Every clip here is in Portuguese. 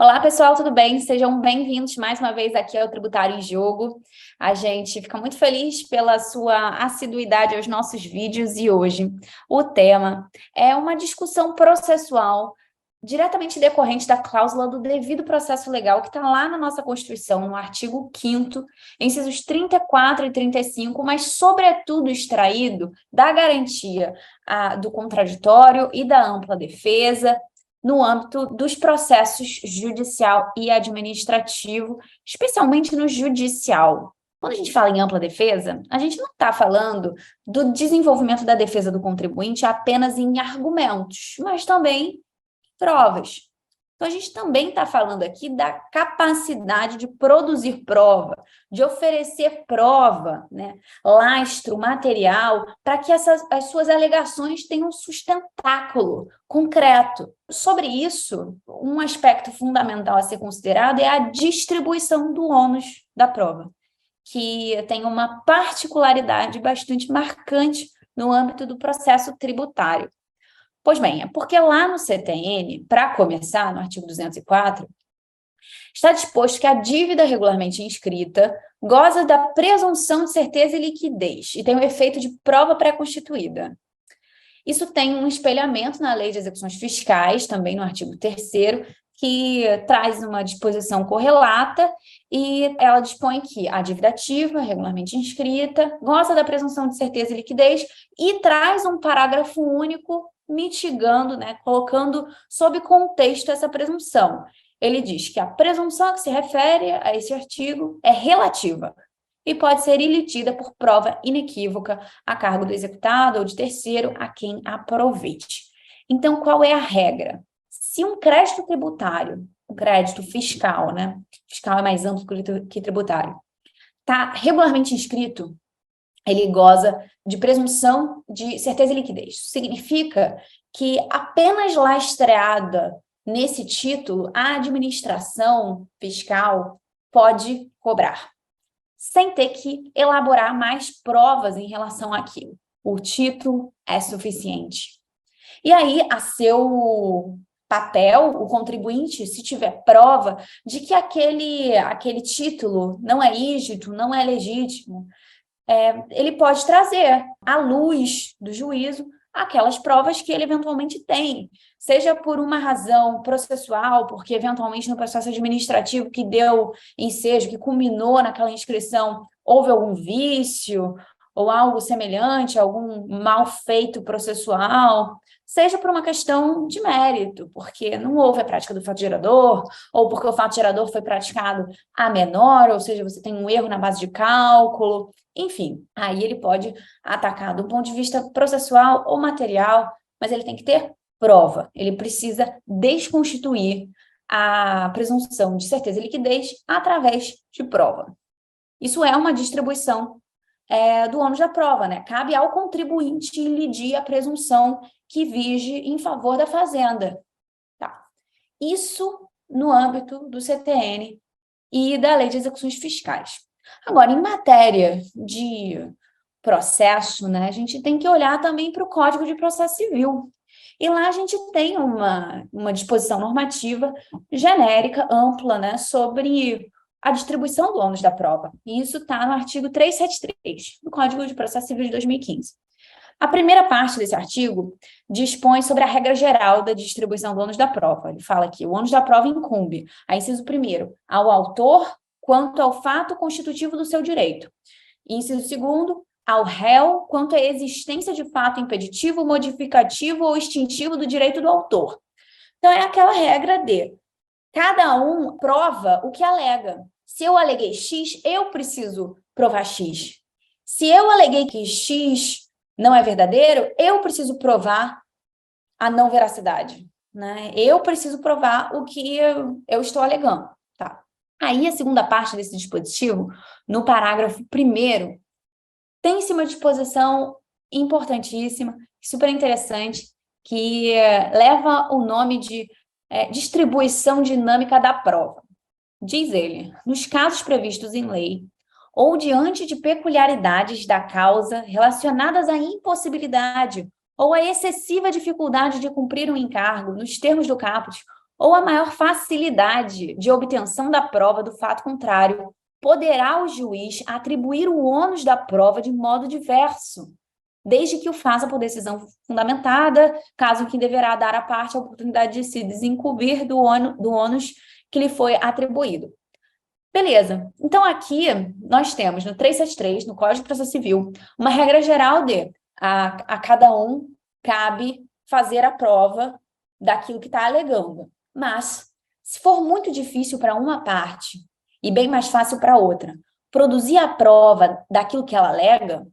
Olá, pessoal, tudo bem? Sejam bem-vindos mais uma vez aqui ao Tributário em Jogo. A gente fica muito feliz pela sua assiduidade aos nossos vídeos e hoje o tema é uma discussão processual diretamente decorrente da cláusula do devido processo legal que está lá na nossa Constituição, no artigo 5º, incisos 34 e 35, mas sobretudo extraído da garantia do contraditório e da ampla defesa, no âmbito dos processos judicial e administrativo, especialmente no judicial. Quando a gente fala em ampla defesa, a gente não está falando do desenvolvimento da defesa do contribuinte apenas em argumentos, mas também provas. Então, a gente também está falando aqui da capacidade de produzir prova, de oferecer prova, né, lastro, material, para que as suas alegações tenham sustentáculo concreto. Sobre isso, um aspecto fundamental a ser considerado é a distribuição do ônus da prova, que tem uma particularidade bastante marcante no âmbito do processo tributário. Pois bem, é porque lá no CTN, para começar, no artigo 204, está disposto que a dívida regularmente inscrita goza da presunção de certeza e liquidez e tem o efeito de prova pré-constituída. Isso tem um espelhamento na Lei de Execuções Fiscais, também no artigo 3º, que traz uma disposição correlata e ela dispõe que a dívida ativa, regularmente inscrita, goza da presunção de certeza e liquidez e traz um parágrafo único mitigando, né, colocando sob contexto essa presunção. Ele diz que a presunção a que se refere a esse artigo é relativa e pode ser ilitida por prova inequívoca a cargo do executado ou de terceiro a quem aproveite. Então, qual é a regra? Se um crédito tributário, um crédito fiscal, né? Fiscal é mais amplo que tributário, está regularmente inscrito, ele goza de presunção de certeza e liquidez. Isso significa que apenas lastreada nesse título, a administração fiscal pode cobrar, sem ter que elaborar mais provas em relação àquilo. O título é suficiente. E aí, a seu papel, o contribuinte, se tiver prova de que aquele título não é lícito, não é legítimo, ele pode trazer à luz do juízo aquelas provas que ele eventualmente tem, seja por uma razão processual, porque eventualmente no processo administrativo que deu ensejo, que culminou naquela inscrição, houve algum vício ou algo semelhante, algum mal feito processual, seja por uma questão de mérito, porque não houve a prática do fato gerador, ou porque o fato gerador foi praticado a menor, ou seja, você tem um erro na base de cálculo. Enfim, aí ele pode atacar do ponto de vista processual ou material, mas ele tem que ter prova. Ele precisa desconstituir a presunção de certeza e liquidez através de prova. Isso é uma distribuição do ônus da prova, né? Cabe ao contribuinte lidir a presunção que vige em favor da fazenda. Tá. Isso no âmbito do CTN e da Lei de Execuções Fiscais. Agora, em matéria de processo, né, a gente tem que olhar também para o Código de Processo Civil. E lá a gente tem uma disposição normativa genérica, ampla, né, sobre a distribuição do ônus da prova. E isso está no artigo 373 do Código de Processo Civil de 2015. A primeira parte desse artigo dispõe sobre a regra geral da distribuição do ônus da prova. Ele fala que o ônus da prova incumbe, a inciso 1º, ao autor quanto ao fato constitutivo do seu direito. Inciso 2º, ao réu quanto à existência de fato impeditivo, modificativo ou extintivo do direito do autor. Então, é aquela regra de cada um prova o que alega. Se eu aleguei X, eu preciso provar X. Se eu aleguei que X não é verdadeiro, eu preciso provar a não veracidade, né? Eu preciso provar o que eu estou alegando, tá? Aí, a segunda parte desse dispositivo, no parágrafo 1º, tem-se uma disposição importantíssima, super interessante, que leva o nome de distribuição dinâmica da prova. Diz ele, nos casos previstos em lei, ou diante de peculiaridades da causa relacionadas à impossibilidade ou à excessiva dificuldade de cumprir um encargo nos termos do caput, ou a maior facilidade de obtenção da prova do fato contrário, poderá o juiz atribuir o ônus da prova de modo diverso, desde que o faça por decisão fundamentada, caso que deverá dar à parte a oportunidade de se desincumbir do ônus que lhe foi atribuído. Beleza. Então, aqui nós temos no 373, no Código de Processo Civil, uma regra geral de a cada um cabe fazer a prova daquilo que está alegando. Mas, se for muito difícil para uma parte e bem mais fácil para outra, produzir a prova daquilo que ela alega,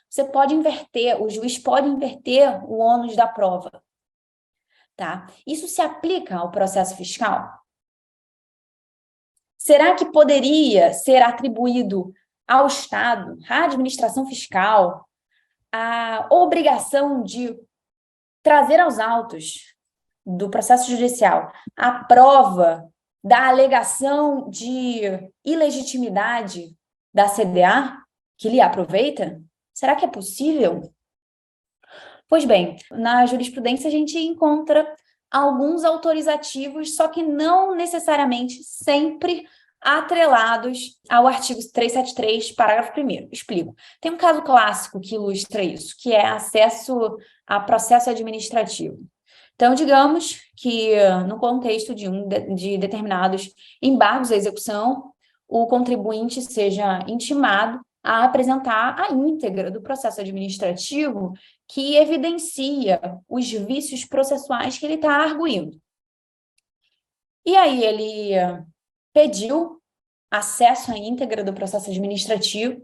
você pode inverter, o juiz pode inverter o ônus da prova. Tá? Isso se aplica ao processo fiscal? Será que poderia ser atribuído ao Estado, à administração fiscal, a obrigação de trazer aos autos do processo judicial a prova da alegação de ilegitimidade da CDA, que lhe aproveita? Será que é possível? Pois bem, na jurisprudência a gente encontra alguns autorizativos, só que não necessariamente sempre atrelados ao artigo 373, parágrafo 1º. Explico. Tem um caso clássico que ilustra isso, que é acesso a processo administrativo. Então, digamos que no contexto de determinados embargos à execução, o contribuinte seja intimado a apresentar a íntegra do processo administrativo que evidencia os vícios processuais que ele está arguindo. E aí ele pediu acesso à íntegra do processo administrativo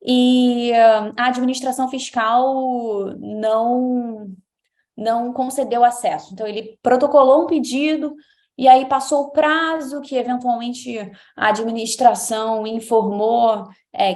e a administração fiscal não concedeu acesso. Então, ele protocolou um pedido e aí passou o prazo que, eventualmente, a administração informou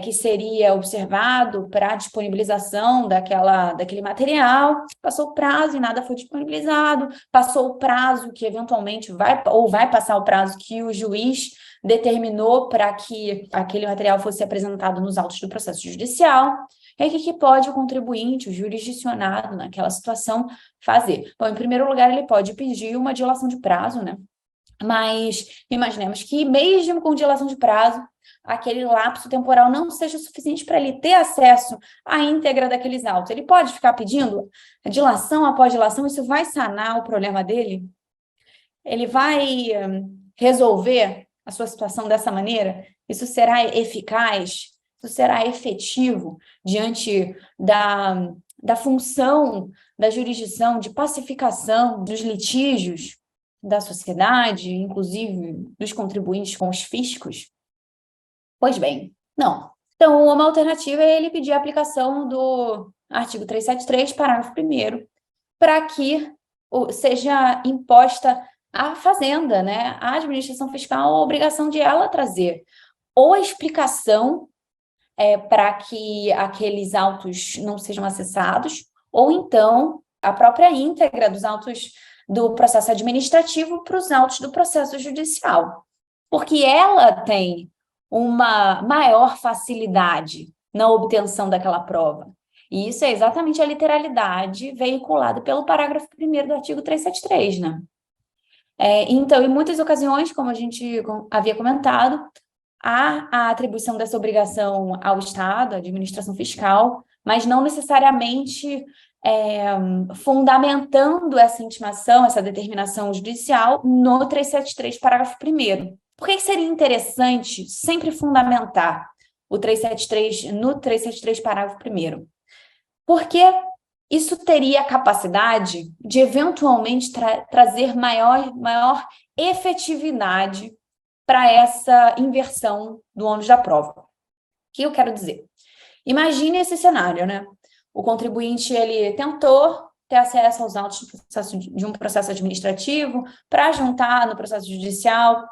que seria observado para a disponibilização daquele material. Passou o prazo e nada foi disponibilizado. Passou o prazo que, eventualmente, vai passar o prazo que o juiz determinou para que aquele material fosse apresentado nos autos do processo judicial. E aí, o que pode o contribuinte, o jurisdicionado, naquela situação, fazer? Bom, em primeiro lugar, ele pode pedir uma dilação de prazo, né? Mas imaginemos que, mesmo com dilação de prazo, aquele lapso temporal não seja suficiente para ele ter acesso à íntegra daqueles autos. Ele pode ficar pedindo dilação após dilação, isso vai sanar o problema dele? Ele vai resolver a sua situação dessa maneira? Isso será eficaz? Isso será efetivo diante da função da jurisdição de pacificação dos litígios da sociedade, inclusive dos contribuintes com os fiscos? Pois bem, não. Então, uma alternativa é ele pedir a aplicação do artigo 373, parágrafo 1º, para que seja imposta à Fazenda, né, à administração fiscal, a obrigação de ela trazer ou a explicação para que aqueles autos não sejam acessados, ou então a própria íntegra dos autos do processo administrativo para os autos do processo judicial, porque ela tem uma maior facilidade na obtenção daquela prova. E isso é exatamente a literalidade veiculada pelo parágrafo 1º do artigo 373, né? Então, em muitas ocasiões, como a gente havia comentado, há a atribuição dessa obrigação ao Estado, à administração fiscal, mas não necessariamente fundamentando essa intimação, essa determinação judicial no 373, parágrafo 1º. Por que seria interessante sempre fundamentar o 373 no 373, parágrafo 1º? Porque isso teria a capacidade de, eventualmente, trazer maior efetividade para essa inversão do ônus da prova. O que eu quero dizer? Imagine esse cenário, né? O contribuinte, ele tentou ter acesso aos autos de um processo administrativo para juntar no processo judicial,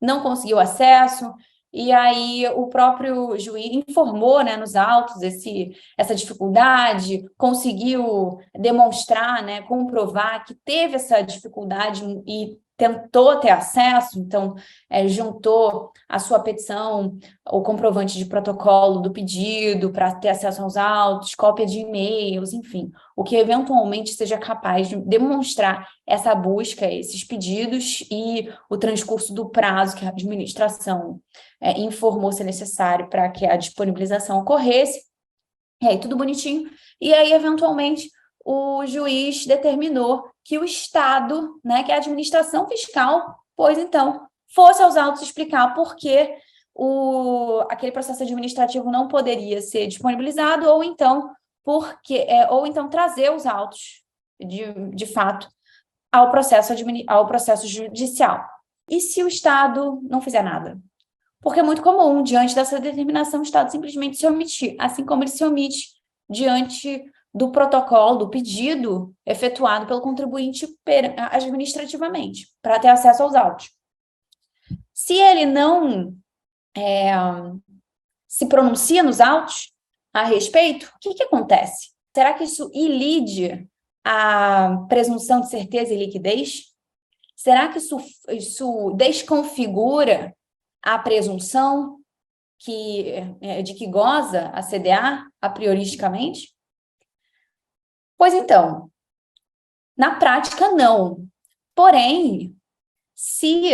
não conseguiu acesso, e aí o próprio juiz informou, né, nos autos essa dificuldade, conseguiu demonstrar, né, comprovar que teve essa dificuldade e tentou ter acesso, então juntou a sua petição, o comprovante de protocolo do pedido para ter acesso aos autos, cópia de e-mails, enfim, o que eventualmente seja capaz de demonstrar essa busca, esses pedidos e o transcurso do prazo que a administração informou ser necessário para que a disponibilização ocorresse, e aí tudo bonitinho, e aí eventualmente o juiz determinou que o Estado, né, que a administração fiscal, pois então, fosse aos autos explicar por que aquele processo administrativo não poderia ser disponibilizado, ou então trazer os autos, de fato, ao processo judicial. E se o Estado não fizer nada? Porque é muito comum, diante dessa determinação, o Estado simplesmente se omitir, assim como ele se omite diante do protocolo, do pedido efetuado pelo contribuinte administrativamente, para ter acesso aos autos. Se ele não se pronuncia nos autos a respeito, o que acontece? Será que isso ilide a presunção de certeza e liquidez? Será que isso desconfigura a presunção de que goza a CDA, a prioristicamente? Pois então, na prática, não. Porém, se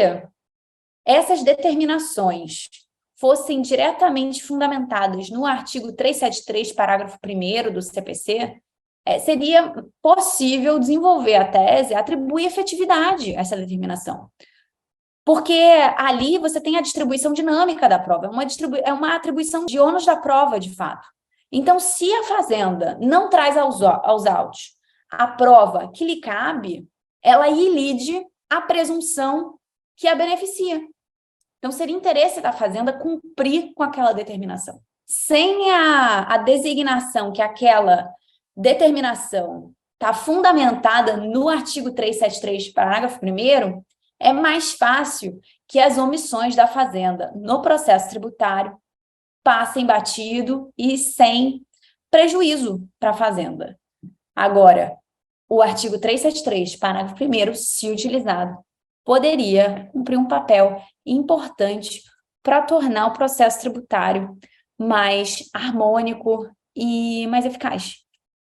essas determinações fossem diretamente fundamentadas no artigo 373, parágrafo 1º do CPC, seria possível desenvolver a tese, atribuir efetividade a essa determinação. Porque ali você tem a distribuição dinâmica da prova, é uma atribuição de ônus da prova, de fato. Então, se a Fazenda não traz aos autos a prova que lhe cabe, ela ilide a presunção que a beneficia. Então, seria interesse da Fazenda cumprir com aquela determinação. Sem a designação que aquela determinação está fundamentada no artigo 373, parágrafo 1º, é mais fácil que as omissões da Fazenda no processo tributário passem batido e sem prejuízo para a Fazenda. Agora, o artigo 373, parágrafo 1º, se utilizado, poderia cumprir um papel importante para tornar o processo tributário mais harmônico e mais eficaz,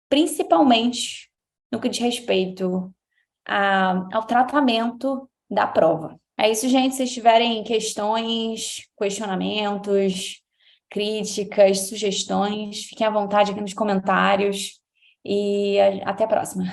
principalmente no que diz respeito ao tratamento da prova. É isso, gente. Se vocês tiverem questões, questionamentos, críticas, sugestões, fiquem à vontade aqui nos comentários e até a próxima.